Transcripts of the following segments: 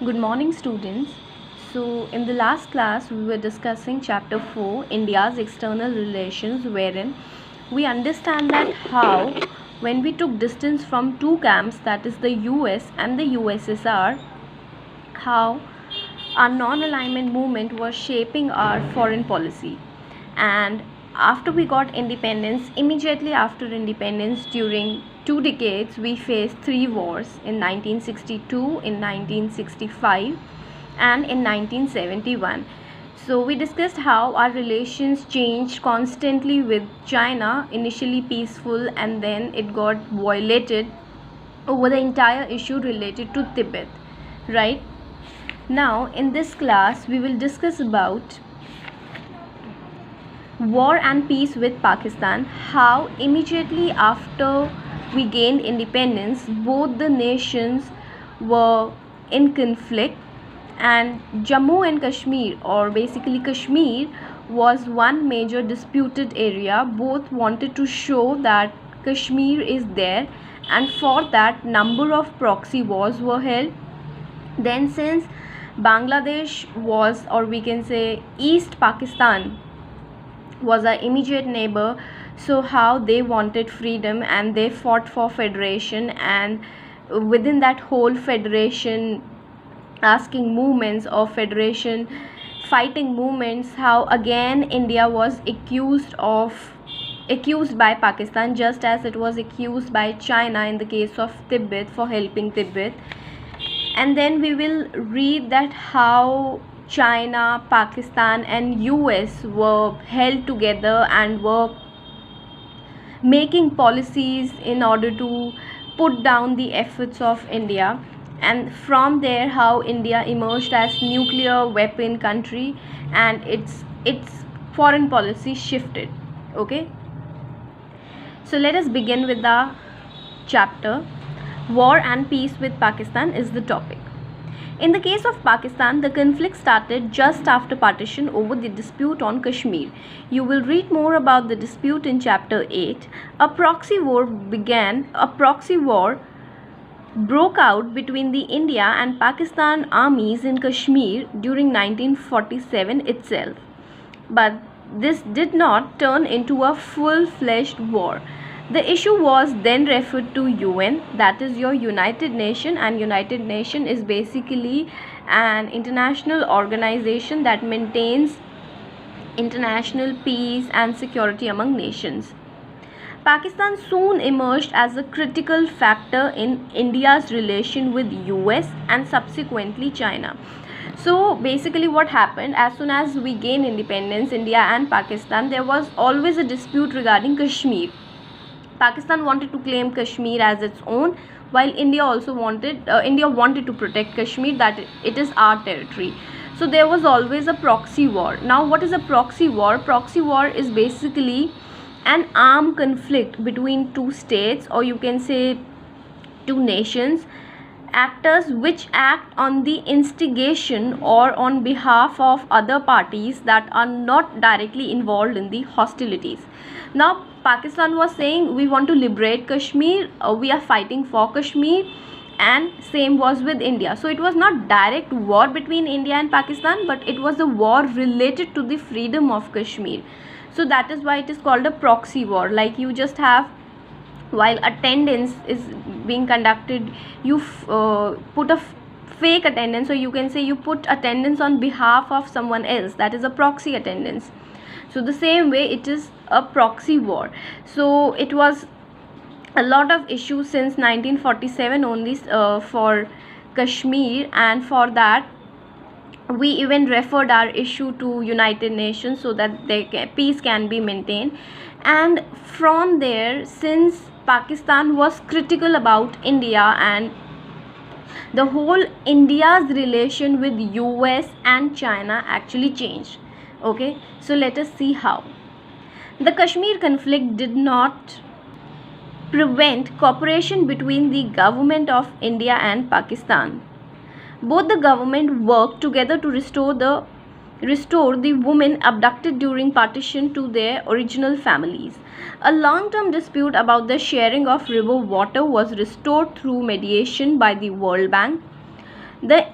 Good morning, students. So, in the last class, we were discussing chapter 4, India's external relations, wherein we understand that how, when we took distance from two camps, that is the US and the USSR, how our non-alignment movement was shaping our foreign policy. And after we got independence, immediately after independence, during 2 decades, we faced three wars in 1962, in 1965, and in 1971. So we discussed how our relations changed constantly with China, initially peaceful, and then it got violated over the entire issue related to Tibet, right? Now in this class we will discuss about war and peace with Pakistan, how immediately after we gained independence both the nations were in conflict, and Jammu and Kashmir, or basically Kashmir, was one major disputed area. Both wanted to show that Kashmir is there, and for that number of proxy wars were held. Then since Bangladesh was, or we can say East Pakistan was our immediate neighbor, so how they wanted freedom and they fought for federation, and within that whole federation asking movements of federation, fighting movements, how again India was accused by Pakistan, just as it was accused by China in the case of Tibet for helping Tibet. And then we will read that how China, Pakistan and US were held together and were making policies in order to put down the efforts of India. And from there how India emerged as nuclear weapon country, and its foreign policy shifted. Okay, so let us begin with the chapter. War and peace with Pakistan is the topic. In the case of Pakistan, the conflict started just after partition over the dispute on Kashmir. You will read more about the dispute in chapter 8. A proxy war broke out between the India and Pakistan armies in Kashmir during 1947 itself. But this did not turn into a full-fledged war. The issue was then referred to UN, that is your United Nation, and United Nation is basically an international organization that maintains international peace and security among nations. Pakistan soon emerged as a critical factor in India's relation with US and subsequently China. So basically what happened, as soon as we gained independence, India and Pakistan, there was always a dispute regarding Kashmir. Pakistan wanted to claim Kashmir as its own, while India wanted to protect Kashmir, that it is our territory. So there was always a proxy war. Now what is a proxy war? Proxy war is basically an armed conflict between two states, or you can say two nations, actors which act on the instigation or on behalf of other parties that are not directly involved in the hostilities. Now Pakistan was saying we want to liberate Kashmir, we are fighting for Kashmir, and same was with India. So it was not direct war between India and Pakistan, but it was a war related to the freedom of Kashmir. So that is why it is called a proxy war. Like you just have, while attendance is being conducted, you put a fake attendance, or you can say you put attendance on behalf of someone else, that is a proxy attendance. So the same way it is a proxy war. So it was a lot of issues since 1947 only for Kashmir, and for that we even referred our issue to United Nations so that peace can be maintained. And from there, since Pakistan was critical about India, and the whole India's relation with US and China actually changed. Okay, so let us see how. The Kashmir conflict did not prevent cooperation between the government of India and Pakistan. Both the government worked together to restore the women abducted during partition to their original families. A long-term dispute about the sharing of river water was restored through mediation by the World Bank. The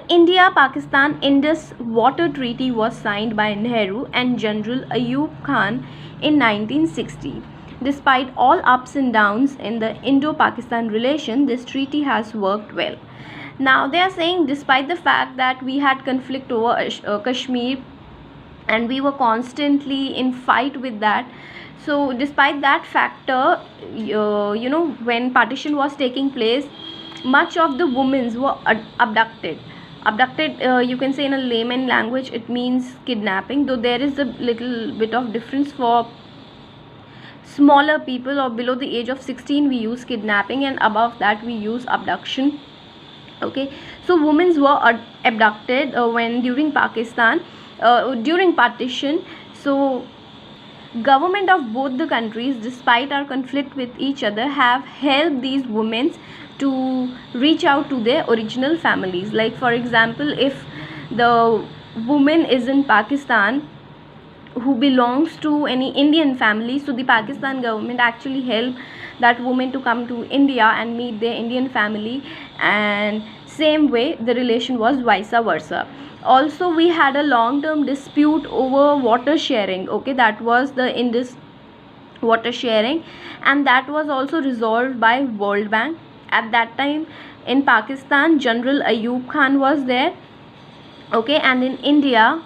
India-Pakistan Indus Water Treaty was signed by Nehru and General Ayub Khan in 1960. Despite all ups and downs in the Indo-Pakistan relation, this treaty has worked well. Now they are saying, despite the fact that we had conflict over Kashmir and we were constantly in fight with that, so despite that factor, when partition was taking place, much of the women were abducted. You can say in a layman language it means kidnapping, though there is a little bit of difference. For smaller people or below the age of 16 we use kidnapping, and above that we use abduction. Okay, so women were abducted when during partition. So government of both the countries, despite our conflict with each other, have helped these women to reach out to their original families. Like for example, if the woman is in Pakistan who belongs to any Indian family, so the Pakistan government actually help that woman to come to India and meet their Indian family, and same way the relation was vice versa. Also we had a long-term dispute over water sharing. Okay, that was the Indus water sharing, and that was also resolved by World Bank. At that time in Pakistan, General Ayub Khan was there. Okay, and in India,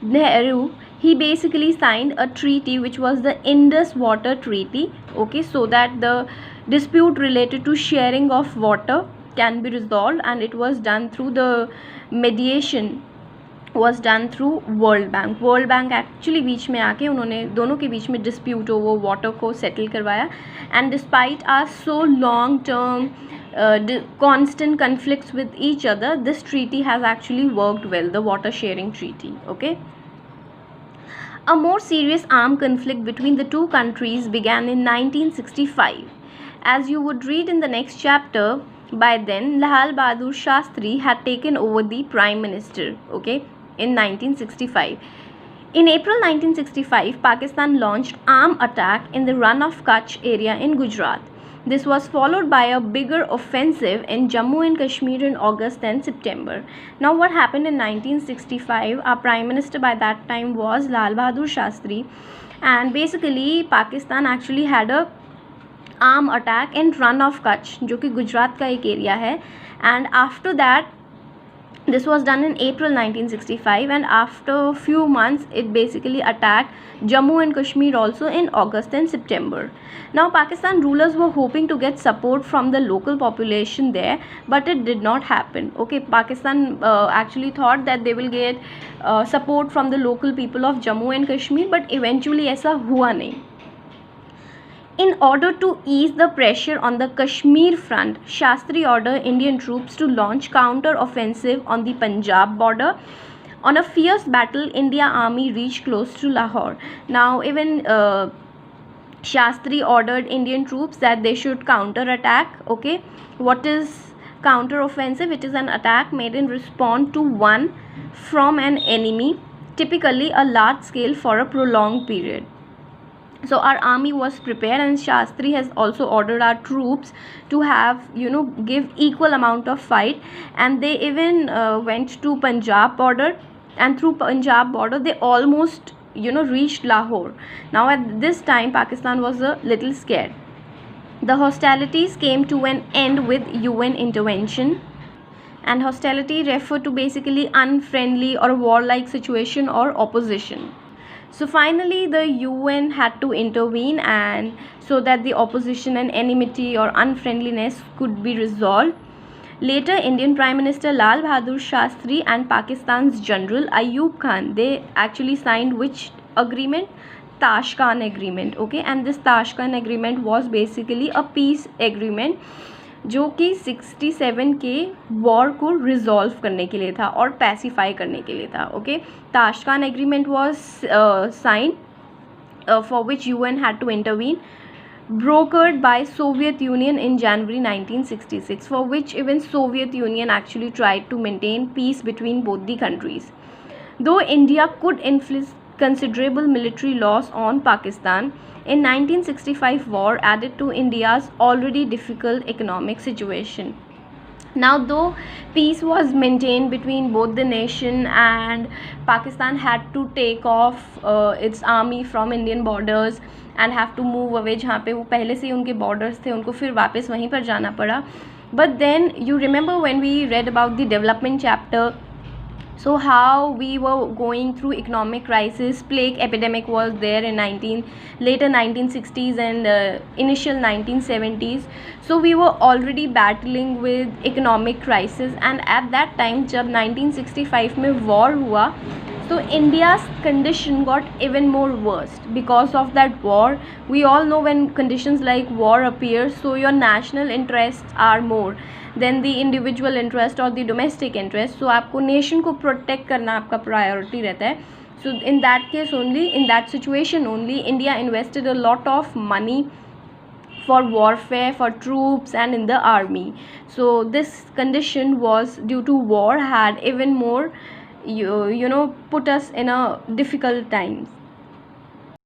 Nehru, he basically signed a treaty which was the Indus Water Treaty. Okay, so that the dispute related to sharing of water can be resolved, and it was done through the mediation was done through World Bank. World Bank actually बीच में आके उन्होंने दोनों के बीच में dispute over water को settle करवाया, and despite our so long term constant conflicts with each other, this treaty has actually worked well, the water sharing treaty. Okay. A more serious armed conflict between the two countries began in 1965. As you would read in the next chapter, by then Lal Bahadur Shastri had taken over the Prime Minister. Okay, in 1965. In April 1965, Pakistan launched armed attack in the Run of Kutch area in Gujarat. This was followed by a bigger offensive in Jammu and Kashmir in August and September. Now what happened in 1965, our Prime Minister by that time was Lal Bahadur Shastri, and basically Pakistan actually had a armed attack in Run of Kutch, जो कि गुजरात का एक area है, and after that this was done in April 1965, and after a few months it basically attacked Jammu and Kashmir also in August and September. Now Pakistan rulers were hoping to get support from the local population there, but it did not happen. Okay, Pakistan actually thought that they will get support from the local people of Jammu and Kashmir, but eventually ऐसा हुआ नहीं. In order to ease the pressure on the Kashmir front, Shastri ordered Indian troops to launch counter-offensive on the Punjab border. On a fierce battle, India army reached close to Lahore. Now, even Shastri ordered Indian troops that they should counter-attack. Okay, what is counter-offensive? It is an attack made in response to one from an enemy, typically a large scale for a prolonged period. So our army was prepared, and Shastri has also ordered our troops to have, give equal amount of fight, and they even went to Punjab border, and through Punjab border they almost reached Lahore. Now at this time Pakistan was a little scared. The hostilities came to an end with UN intervention, and hostility referred to basically unfriendly or warlike situation or opposition. So finally the UN had to intervene, and so that the opposition and enmity or unfriendliness could be resolved. Later Indian Prime Minister Lal Bahadur Shastri and Pakistan's General Ayub Khan, they actually signed which agreement? Tashkent Agreement. Okay, and this Tashkent Agreement was basically a peace agreement जो कि 67 के war को resolve करने के लिए था और pacify करने के लिए था. Okay, Tashkent agreement was sign for which UN had to intervene, brokered by Soviet Union in January 1966, for which even Soviet Union actually tried to maintain peace between both the countries. Though India could considerable military loss on Pakistan. In 1965 war added to India's already difficult economic situation. Now, though peace was maintained between both the nation, and Pakistan had to take off its army from Indian borders and have to move away, जहाँ पे वो पहले से ही उनके borders थे, उनको फिर वापस वहीं पर जाना पड़ा. But then you remember when we read about the development chapter, so how we were going through economic crisis. Plague epidemic was there in later 1960s and initial 1970s. So we were already battling with economic crisis, and at that time जब 1965 में war हुआ, so India's condition got even more worse because of that war. We all know when conditions like war appear, so your national interests are more than the individual interest or the domestic interest. So आपको nation को protect करना आपका priority रहता है. So in that case only, in that situation only, India invested a lot of money for warfare, for troops, and in the army. So this condition was due to war had even more put us in a difficult times.